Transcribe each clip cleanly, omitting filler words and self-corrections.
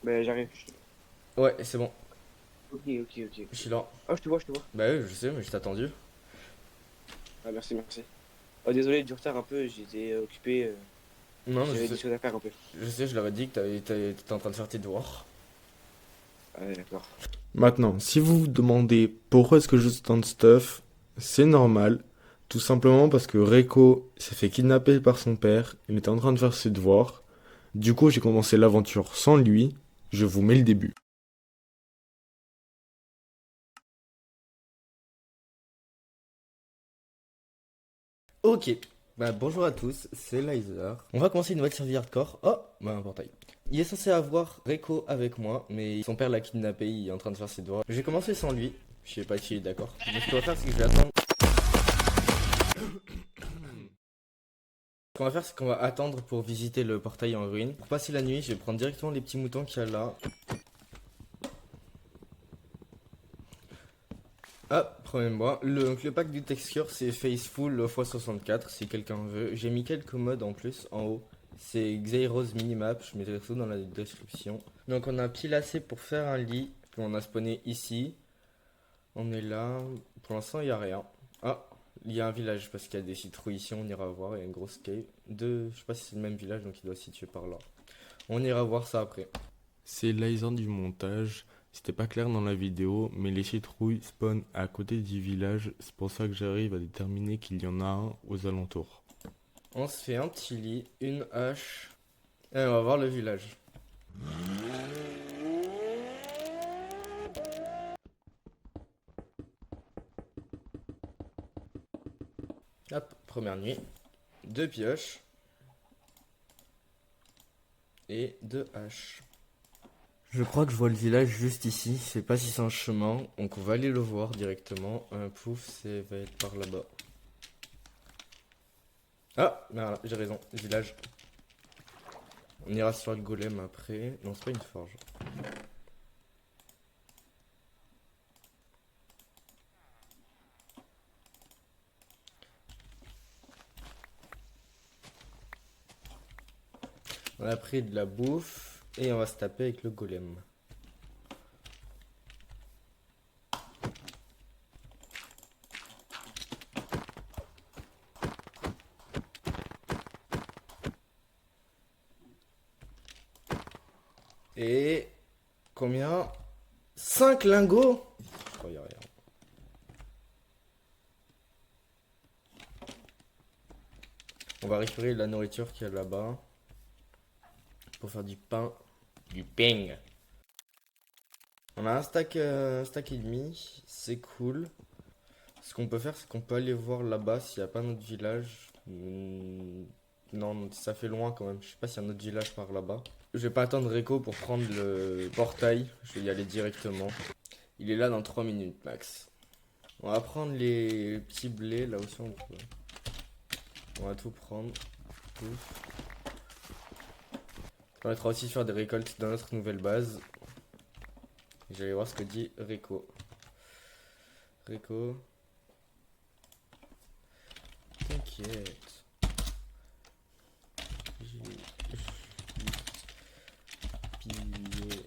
Ben j'arrive. Ouais, c'est bon, Ok, ok, ok, je ok. suis là. Ah, je te vois, je te vois. Bah oui, je sais, mais je t'ai attendu. Ah, merci, merci. Oh, désolé du retard un peu, j'étais occupé, Non, mais j'avais des choses à faire un peu. je leur ai dit que t'étais en train de faire tes devoirs. Ah, ouais, d'accord. Maintenant, si vous vous demandez pourquoi est-ce que je joue tant de stuff, c'est normal. Tout simplement parce que Reiko s'est fait kidnapper par son père, il était en train de faire ses devoirs. Du coup, j'ai commencé l'aventure sans lui. Je vous mets le début. Ok, bah bonjour à tous, c'est Lizer. On va commencer une nouvelle survie hardcore. Oh, bah un portail. Il est censé avoir Reiko avec moi, mais son père l'a kidnappé, il est en train de faire ses devoirs. J'ai commencé sans lui, je sais pas si il est d'accord. Donc ce qu'on va faire, c'est que je vais attendre. Ce qu'on va faire, c'est qu'on va attendre pour visiter le portail en ruine. Pour passer la nuit, je vais prendre directement les petits moutons qu'il y a là. Ah, prenez-moi. Donc, le pack du texture, c'est Faceful x64 si quelqu'un veut. J'ai mis quelques modes en plus en haut. C'est Xairos Minimap, je mettrai tout dans la description. Donc, on a pile assez pour faire un lit. Puis on a spawné ici. On est là. Pour l'instant, il n'y a rien. Ah, il y a un village parce qu'il y a des citrouilles ici. On ira voir. Il y a une grosse cave. Je sais pas si c'est le même village, donc il doit se situer par là. On ira voir ça après. C'est Lisan du montage. C'était pas clair dans la vidéo, mais les citrouilles spawnent à côté du village. C'est pour ça que j'arrive à déterminer qu'il y en a un aux alentours. On se fait un petit lit, une hache. Et on va voir le village. Hop, première nuit. Deux pioches et deux haches. Je crois que je vois le village juste ici. Je sais pas si c'est un chemin. Donc on va aller le voir directement. Pouf, c'est va être par là-bas. Ah, voilà, j'ai raison. Village. On ira sur le golem après. Non, c'est pas une forge. On a pris de la bouffe et on va se taper avec le golem. Et combien? 5 lingots. Je crois qu'il y a rien. On va récupérer la nourriture qu'il y a là-bas pour faire du pain. Du pain. On a un stack et demi, c'est cool. Ce qu'on peut faire, c'est qu'on peut aller voir là-bas s'il n'y a pas un autre village. Non, ça fait loin quand même. Je sais pas s'il y a un autre village par là-bas. Je vais pas attendre Reiko pour prendre le portail. Je vais y aller directement. Il est là dans 3 minutes max. On va prendre les petits blés là aussi. On va tout prendre. Ouf. Ça permettra aussi de faire des récoltes dans notre nouvelle base. J'allais voir ce que dit Reiko. Reiko, t'inquiète. J'ai juste pillé un image.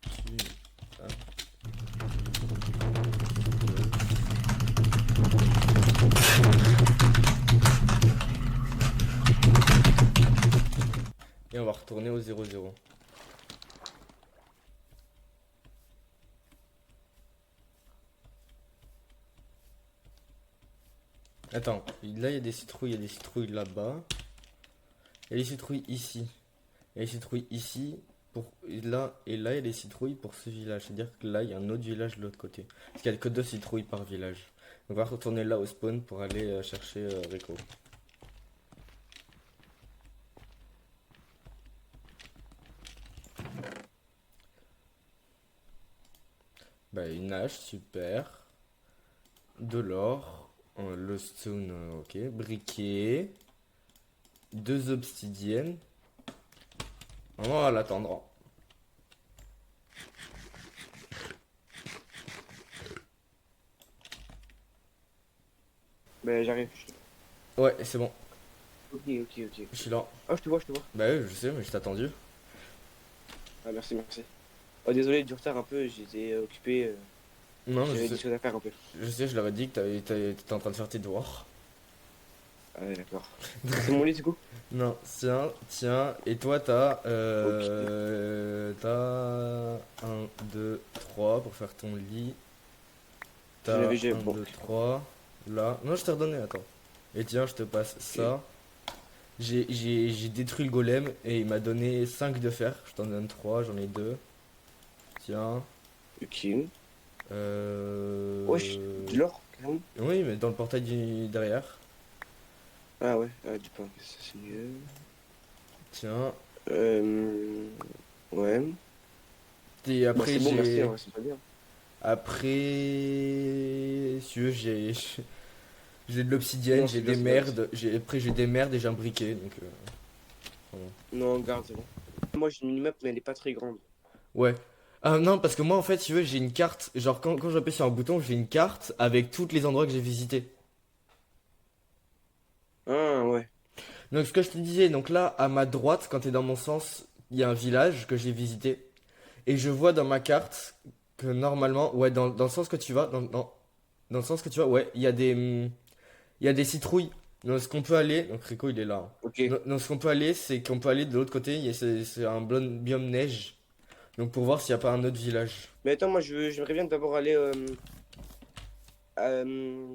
Tu as... Et on va retourner au 0-0. Attends, là il y a des citrouilles, il y a des citrouilles là-bas. Il y a des citrouilles ici. Il y a des citrouilles ici. Et là il y a des citrouilles pour ce village. C'est-à-dire que là il y a un autre village de l'autre côté. Parce qu'il n'y a que deux citrouilles par village. On va retourner là au spawn pour aller chercher Rico. Bah une hache, super. De l'or. Le stone, ok. Briquet. Deux obsidiennes. On va l'attendre. Ben j'arrive. Ouais, c'est bon. Ok. Je suis là. Ah, je te vois, je te vois. Bah oui, je sais, mais je t'ai attendu. Ah, merci. Oh, désolé du retard un peu, j'étais occupé, Non, mais j'avais des choses à faire un peu. je sais, je leur ai dit que t'étais en train de faire tes devoirs. Ah, ouais, d'accord. C'est mon lit du coup? Non, tiens, et toi t'as 1, 2, 3 pour faire ton lit. J'en T'as avais déjà. 1, Bon, 2, 3 là. Non, je t'ai redonné, attends. Et tiens, je te passe ça. J'ai détruit le golem et il m'a donné 5 de fer. Je t'en donne 3, j'en ai 2. Tiens. ok. Euh... Wesh, de l'or, carrément. Oui, mais dans le portail derrière. Ah ouais, du pain, ça c'est mieux. Tiens. Ouais. Et Bah, après, c'est bon, merci, j'ai. hein, c'est pas bien. Après, si tu veux, j'ai de l'obsidienne, Non, j'ai c'est bien, des c'est bien. merdes, après j'ai des merdes et j'ai un briquet, donc voilà. Non, garde, c'est bon. Moi j'ai une minimap, mais elle est pas très grande. Ouais. Ah non, parce que moi en fait, si tu veux, j'ai une carte, genre quand j'appuie sur un bouton, j'ai une carte avec tous les endroits que j'ai visités. Ah ouais, Donc ce que je te disais, donc là, à ma droite, quand t'es dans mon sens, il y a un village que j'ai visité. Et je vois dans ma carte que normalement, ouais, dans le sens que tu vas, dans le sens que tu vas, ouais, il y a des citrouilles. Donc ce qu'on peut aller, donc Rico il est là, hein. ok. Donc ce qu'on peut aller, c'est qu'on peut aller de l'autre côté, c'est un biome neige. Donc pour voir s'il n'y a pas un autre village. Mais attends, moi j'aimerais bien d'abord aller euh,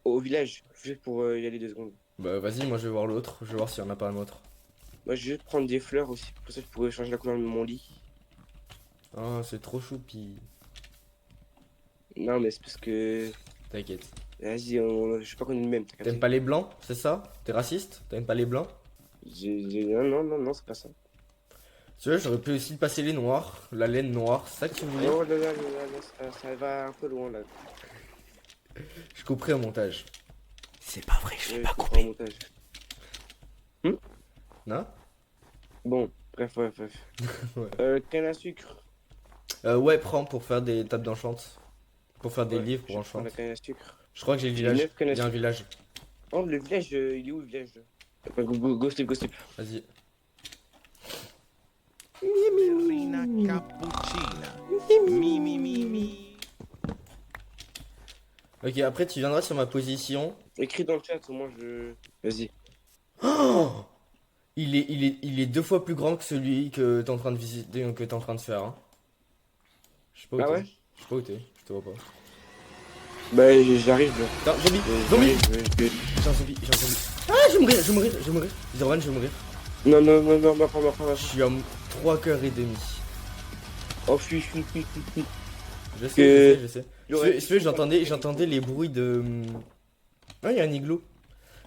au village, juste pour y aller 2 secondes. Bah vas-y, moi je vais voir l'autre, je vais voir s'il n'y en a pas un autre. Moi je vais juste prendre des fleurs aussi, pour ça je pourrais changer la couleur de mon lit. Ah, c'est trop choupi. Non, mais c'est parce que. T'inquiète. Vas-y, je sais pas qu'on est le même, t'as capté. T'aimes pas les blancs, c'est ça? T'es raciste? T'aimes pas les blancs? Non, c'est pas ça. Tu vois, j'aurais pu aussi passer les noirs, la laine noire, c'est ça que tu voulais? Oh là, ça va un peu loin là. Je couperai au montage. C'est pas vrai, je Ouais, vais pas je comprends couper. le montage. Non? Bon, bref. Ouais. Canne à sucre. Ouais, prends pour faire des tables d'enchante. Pour faire des Ouais, livres je pour prends la enchante. canne à sucre. Je crois que j'ai le J'ai village. 9 cannes à Il y a un sucre. village. Oh, le village, il est où le village là? Go step. Vas-y. Ballerina cappuccina. Mi. Ok, après tu viendras sur ma position. Écris dans le chat, au moins je. Vas-y. Oh, il est 2 fois plus grand que celui que t'es en train de visiter, que t'es en train de faire, hein. Je sais pas où Ah t'es. ouais? Je sais pas où t'es, je te vois pas. Bah, j'arrive là. Putain, zombie! Zombie! J'ai un zombie. Ah, je vais mourir. Zorban, je vais mourir. Non, ma pas. Je suis à 3 cœurs et demi. Oh, fuis. Je sais, Que- je sais. J'aurais- Si tu veux, j'entendais les bruits de. Ah, il y a un igloo.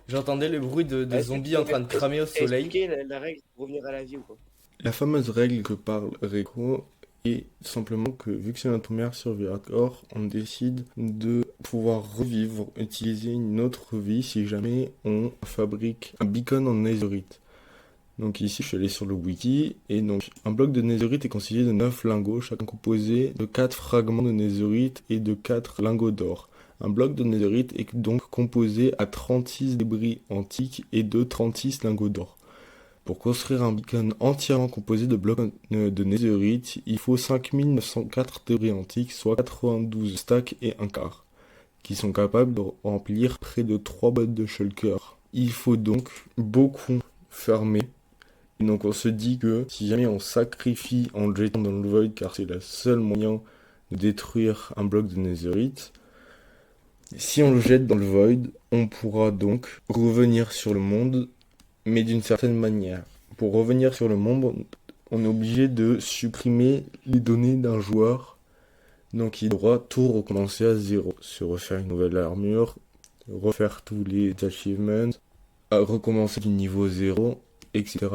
J'entendais les bruits de Est-ce que zombies tu en train de pourrais cramer au soleil. expliquer la règle pour revenir à la vie ou quoi? La fameuse règle que parle Rico est simplement que vu que c'est notre première survie hardcore, on décide de pouvoir revivre, utiliser une autre vie si jamais on fabrique un beacon en netherite. Donc ici je suis allé sur le wiki et donc un bloc de netherite est constitué de 9 lingots, chacun composé de 4 fragments de netherite et de 4 lingots d'or. Un bloc de netherite est donc composé à 36 débris antiques et de 36 lingots d'or. Pour construire un beacon entièrement composé de blocs de netherite, il faut 5904 débris antiques, soit 92 stacks et un quart, qui sont capables de remplir près de 3 boîtes de shulker. Il faut donc beaucoup farmer. Et donc on se dit que si jamais on sacrifie en le jetant dans le void, car c'est le seul moyen de détruire un bloc de netherite, si on le jette dans le void, on pourra donc revenir sur le monde, mais d'une certaine manière. Pour revenir sur le monde, on est obligé de supprimer les données d'un joueur. Donc il devra tout recommencer à zéro. Se refaire une nouvelle armure, refaire tous les achievements, recommencer du niveau 0, etc.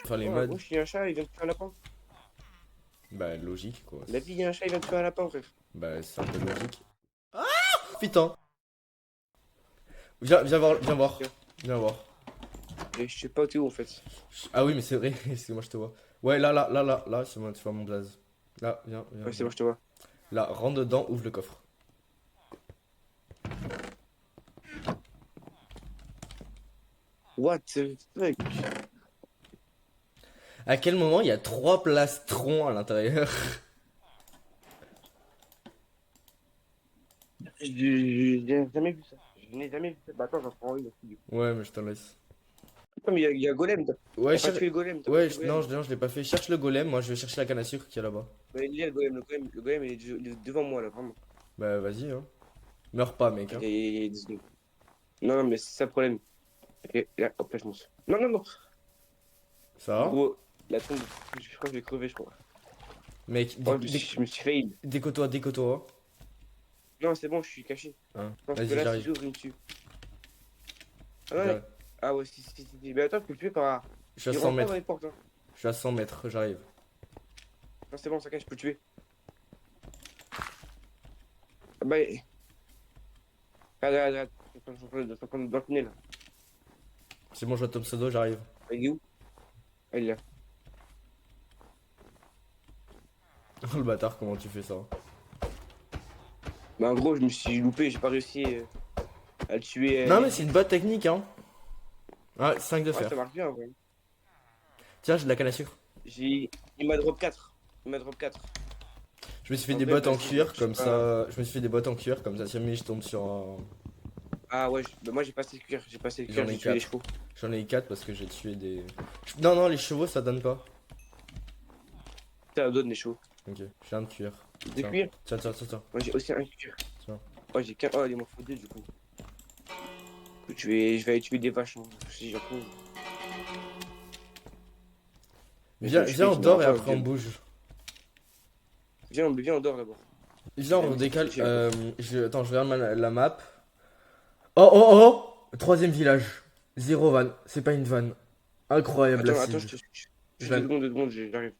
Enfin, les Oh, mods. gros, je suis un chat, il vient de tuer un lapin. Bah, logique, quoi. La vie, il y a un chat, il vient de tuer un lapin, frère. Bah, c'est un peu logique. Ah putain. Viens voir, viens voir. Viens voir. Et je sais pas où t'es où, en fait. Ah oui, mais c'est vrai, c'est moi je te vois. Ouais, là, c'est moi, tu vois mon blaze. Là, viens, viens. Ouais, c'est viens. bon, je te vois. Là, rentre dedans, ouvre le coffre. What the fuck? À quel moment il y a 3 plastrons à l'intérieur? J'ai jamais vu ça. Je n'ai jamais vu ça. Bah attends, j'en prends une aussi, du coup. Ouais, mais je t'en laisse. Non, mais il y a Golem. Ouais, T'as pas tué le Golem. T'as pas ouais, tué le non, Golem. je l'ai pas fait. Cherche le golem, moi je vais chercher la canne à sucre qui est là-bas. Ouais, il est là, le Golem. Le Golem, il est devant moi, là, vraiment. Bah, vas-y, hein. Meurs pas, mec, hein. Il est 10 secondes. Non, non, mais c'est ça le problème. Ok, là, hop, là, je monte. Non, non, non. Ça va? Gros, la tombe, je crois que je vais crever, je crois. Mec, Oh, je me suis fail. déco-toi, déco-toi. Non, c'est bon, je suis caché. Hein. Je pense que Vas-y, là, si j'arrive. j'ouvre, il me tue. Ah ouais, J'arrive. ah ouais, si. Mais attends, je peux le tuer par. Je suis à Il 100 rentre pas mètres. dans les portes, hein. Je suis à 100 mètres, j'arrive. Non, c'est bon, ça cache, je peux le tuer. Ah bah. Regarde. Je suis en train de tunnel, là. C'est bon, je vois Tom Sodo, j'arrive. Ah, il est où? Ah, il est là. Oh le bâtard, comment tu fais ça? Bah, en gros, je me suis loupé, j'ai pas réussi à le tuer. Non, mais c'est une bonne technique, hein. Ah, 5 de Ouais, fer. ça marche bien, en vrai. Tiens, j'ai de la canne à sucre. Il m'a drop 4. Il m'a drop 4. Je me suis fait En des vrai, bottes en vas-y, cuir, je sais comme pas. ça. Je me suis fait des bottes en cuir, comme ça, si jamais je tombe sur un. Ah ouais, bah, moi j'ai passé le cuir, J'en ai j'ai tué les 4. chevaux. J'en ai 4 parce que j'ai tué des. Non, non, les chevaux ça donne pas. Ça donne les chevaux. Ok, j'ai un de cuir. De Tiens. cuir? Tiens. Moi j'ai aussi un cuir. Tiens. Oh, j'ai qu'un. Oh, il m'en faut deux du coup. Je vais aller tuer des vaches, hein, si j'en trouve. Mais Viens, je viens, fais on qu'il dort me et rappelle, après on bouge. Viens, on dort d'abord. Viens, on Ouais, mais décale. c'est difficile. Attends, je regarde la map. Oh! Troisième village. Zéro van. C'est pas une vanne. Incroyable Attends, l'acide. je te. Deux secondes, j'arrive.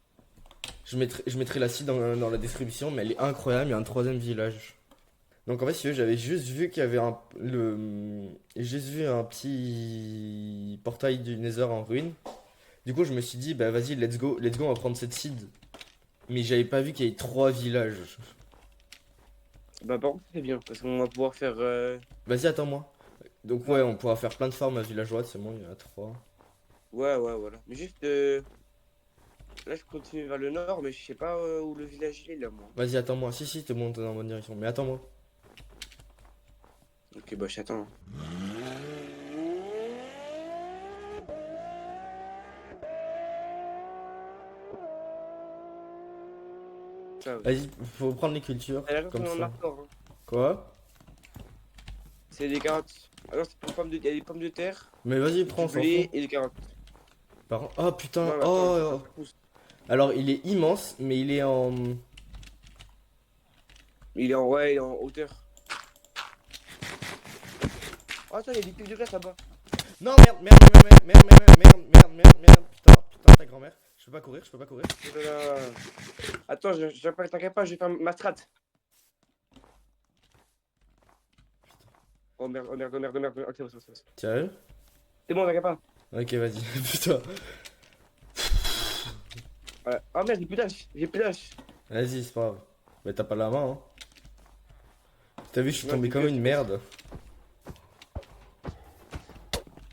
Je mettrai l'acide dans la description, mais elle est incroyable. Il y a un troisième village. Donc en fait, si tu veux, j'avais juste vu qu'il y avait juste vu un petit portail du Nether en ruine. Du coup, je me suis dit, bah vas-y, let's go, on va prendre cette seed. Mais j'avais pas vu qu'il y avait 3 villages. Bah, par contre, c'est bien, parce qu'on va pouvoir faire. Vas-y, attends-moi. Donc ouais, on pourra faire plein de farms villageoises, c'est bon, il y en a 3. Ouais, voilà. Mais juste. Là, je continue vers le nord, mais je sais pas où le village il est là, moi. Vas-y, attends-moi. Si, te monte dans la bonne direction. Mais attends-moi. Ok, bah, j'attends. Ça, ouais. Vas-y, faut prendre les cultures. Elle a l'air Comme qu'on en a ça. encore, hein. Quoi? C'est des carottes. Alors, c'est des pommes de... il y a des pommes de terre, Mais vas-y, prends, on du s'en blé fout. et des carottes. Oh putain, Non, mais oh, attends, oh. ça pousse. Alors, il est immense, mais il est en. Il est en hauteur. Oh, attends, il y a des piles de glace là-bas. Non, merde. Putain, ta grand-mère. Je peux pas courir. Oh là là. Attends, t'inquiète pas, je vais faire ma strat. Oh merde. Ok, c'est bon. Sérieux? C'est bon, t'inquiète pas. Ok, vas-y. Putain. Ouais. Oh merde, j'ai plus d'âge. Vas-y, c'est pas grave. Mais t'as pas la main, hein. T'as vu, je suis Non, tombé t'es comme que- une merde.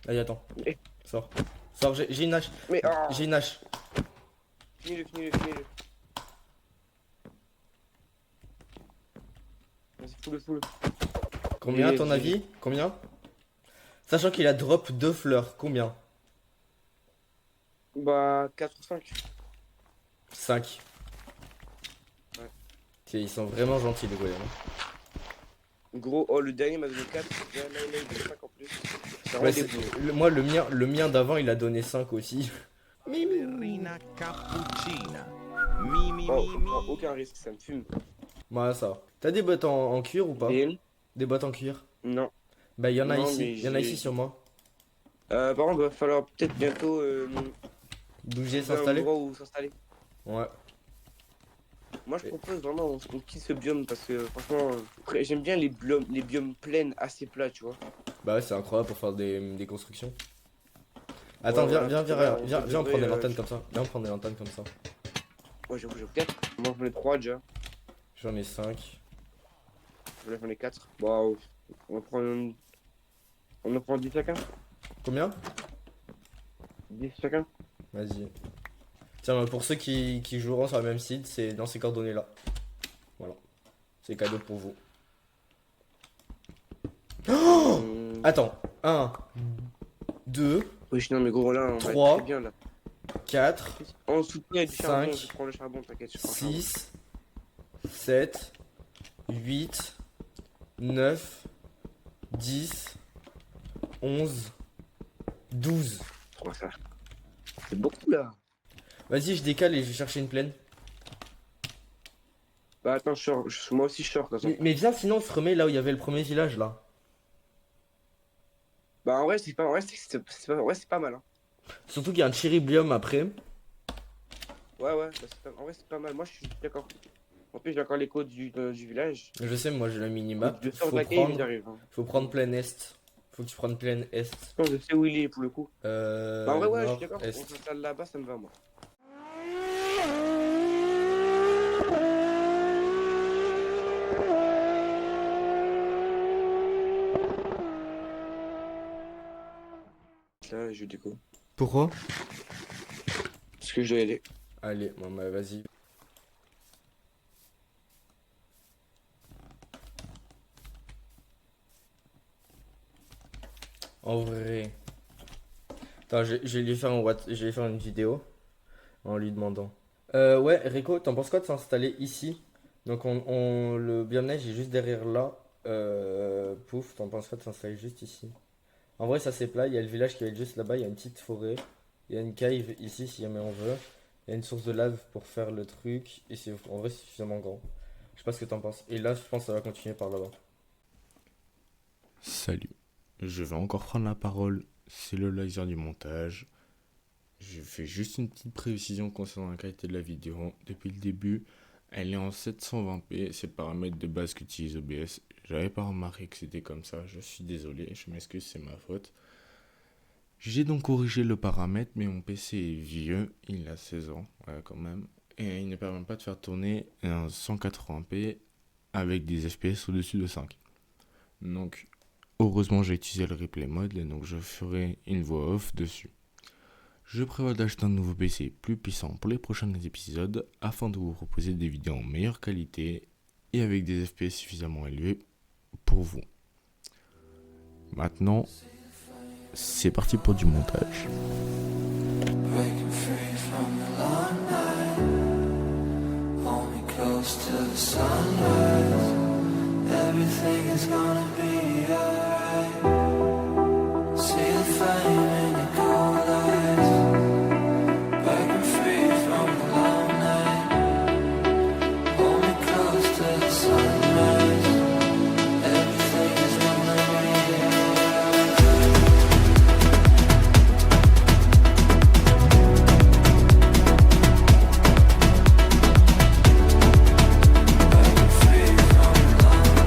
Allez, attends. Eh. Sors. J'ai une hache. Mais oh, J'ai une hache. finis-le. Vas-y, fous-le. Combien, à Et ton j'ai- avis? Combien? Sachant qu'il a drop 2 fleurs. Combien? Bah, 4 ou 5. 5. Ouais. Ils sont vraiment gentils, les golems. Gros, oh, le dernier m'a donné 4. Là, il donne 5 en plus. C'est Ouais, vraiment des bons. moi, le mien d'avant, il a donné 5 aussi. Ballerina cappuccina. Mi. Aucun risque, ça me fume. Voilà, ça va. T'as des bottes en cuir ou pas? Et Des bottes en cuir? non. Bah, il y en a Non, ici. mais Il y en a j'ai- ici sur moi. Par contre, va falloir peut-être bientôt Bouger, trouver un s'installer. endroit où s'installer. Ouais. Moi, je propose vraiment, on quitte ce biome parce que franchement, après, j'aime bien les biomes plaines assez plats, tu vois. Bah ouais, c'est incroyable pour faire des constructions. Attends, Ouais, viens, voilà, viens, parce que viens, là, viens, on viens, on prend des devrait, lanternes comme ça. Viens, on prend des lanternes comme ça. Ouais, j'avoue, 4. Moi, j'en ai 3 déjà. J'en ai 5. J'en ai 4. Bon, on en prend 10 chacun. Combien? 10 chacun. Vas-y. Tiens, pour ceux qui joueront sur le même site, c'est dans ces coordonnées là. Voilà. C'est cadeau pour vous. Attends. 1, 2, Oui, non, mais gros, là, on va être 3. très bien là. 4, En soutien du charbon, 5, je prends le charbon, t'inquiète. Je prends le charbon. 6, 7, 8, 9, 10, 11, 12. Comment ça? C'est beaucoup là. Vas-y, je décale et je vais chercher une plaine. Bah attends, moi aussi je sors de toute façon. Mais viens, sinon on se remet là où il y avait le premier village là. Bah en vrai, c'est pas, en vrai, c'est pas mal. Hein. Surtout qu'il y a un cherry biome après. Ouais, bah, en vrai, c'est pas mal. Moi, je suis d'accord. En plus, j'ai encore l'écho du village. Je sais, moi j'ai la minimap. Je sors Faut de la cave et prendre, j'arrive. Hein. faut prendre plaine est. Faut que tu prennes plaine est. Je pense que je sais où il est pour le coup. Bah en vrai, ouais, je suis d'accord. On nord-est. s'installe là-bas, ça me va moi. Là, je déco. Pourquoi? Parce que je dois y aller. Allez, bon bah vas-y. En vrai. Attends, je vais lui faire je vais faire une vidéo en lui demandant. Ouais, Rico, t'en penses quoi de s'installer ici? Donc le biome neige est juste derrière là. Pouf, t'en penses quoi de s'installer juste ici? En vrai, ça c'est plat. Il y a le village qui va être juste là-bas. Il y a une petite forêt. Il y a une cave ici si jamais on veut. Il y a une source de lave pour faire le truc. Et c'est en vrai c'est suffisamment grand. Je sais pas ce que t'en penses. Et là, je pense que ça va continuer par là-bas. Salut. Je vais encore prendre la parole. C'est le laser du montage. Je fais juste une petite précision concernant la qualité de la vidéo. Depuis le début, elle est en 720p. C'est le paramètre de base qu'utilise OBS. J'avais pas remarqué que c'était comme ça. Je suis désolé. Je m'excuse, c'est ma faute. J'ai donc corrigé le paramètre, mais mon PC est vieux. Il a 16 ans, ouais, quand même. Et il ne permet pas de faire tourner un 180p avec des FPS au-dessus de 5. Donc, heureusement, j'ai utilisé le replay mode, et donc je ferai une voix off dessus. Je prévois d'acheter un nouveau PC plus puissant pour les prochains épisodes afin de vous proposer des vidéos en meilleure qualité et avec des FPS suffisamment élevés pour vous. Maintenant, c'est parti pour du montage. Breaking free from the long night, hold me close to the sunrise. Everything is gonna be alright. See the flame in your cold eyes. Breaking free from the long night, hold me close to the sunrise. Everything is gonna be alright. Breaking free from the long night.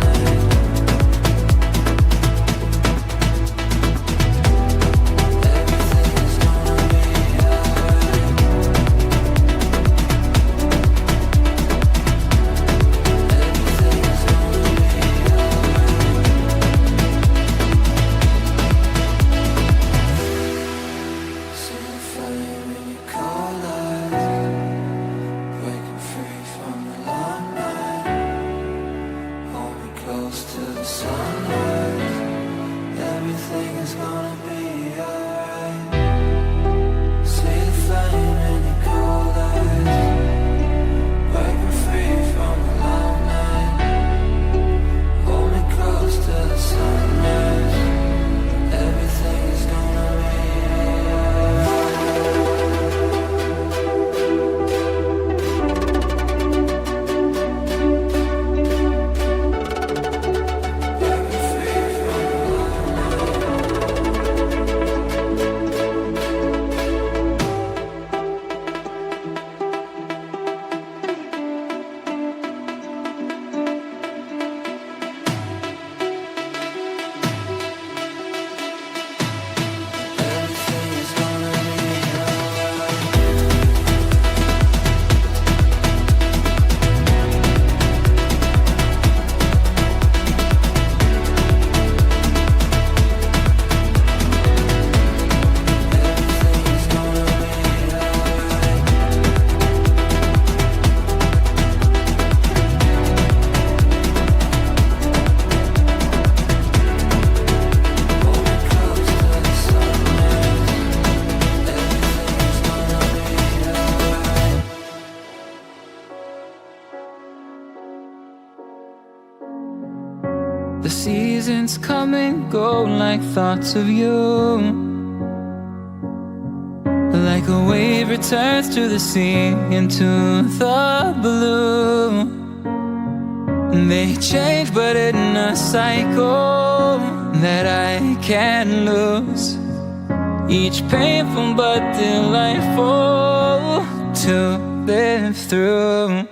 The seasons come and go like thoughts of you. Like a wave returns to the sea, into the blue. They change but in a cycle that I can't lose. Each painful but delightful to live through.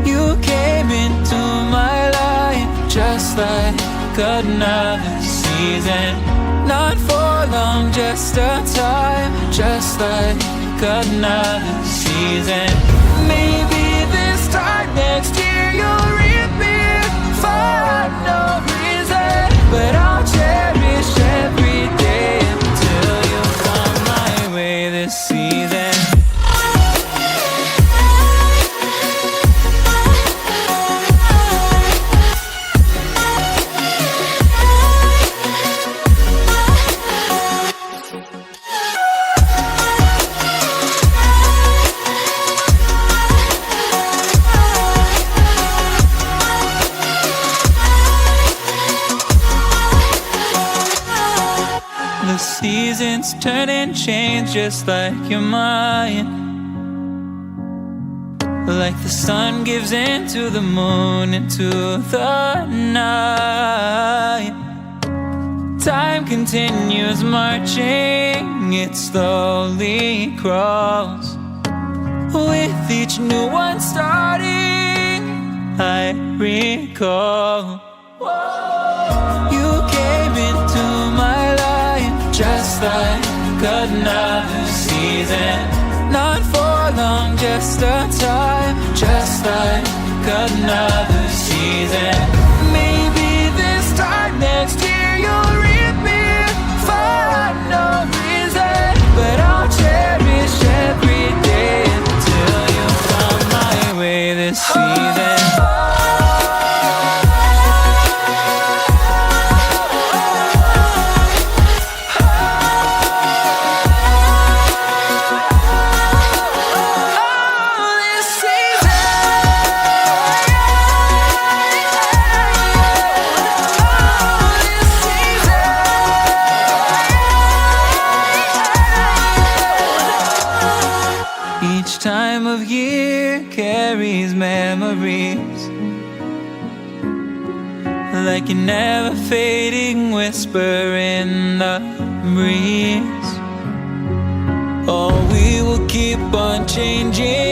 You came into my life just like another season. Not for long, just a time, just like another season. Maybe this time next year you'll reappear for no reason, but I'll cherish every day until you come my way this season. Seasons turn and change just like your mind. Like the sun gives into the moon, into the night. Time continues marching, it slowly crawls. With each new one starting, I recall. You came into my life just like another season. Not for long, just a time, just like another season. Maybe this time next year you'll reappear for no reason, but I'll cherish every day until you come my way this season. Time of year carries memories like a never fading whisper in the breeze. Oh, we will keep on changing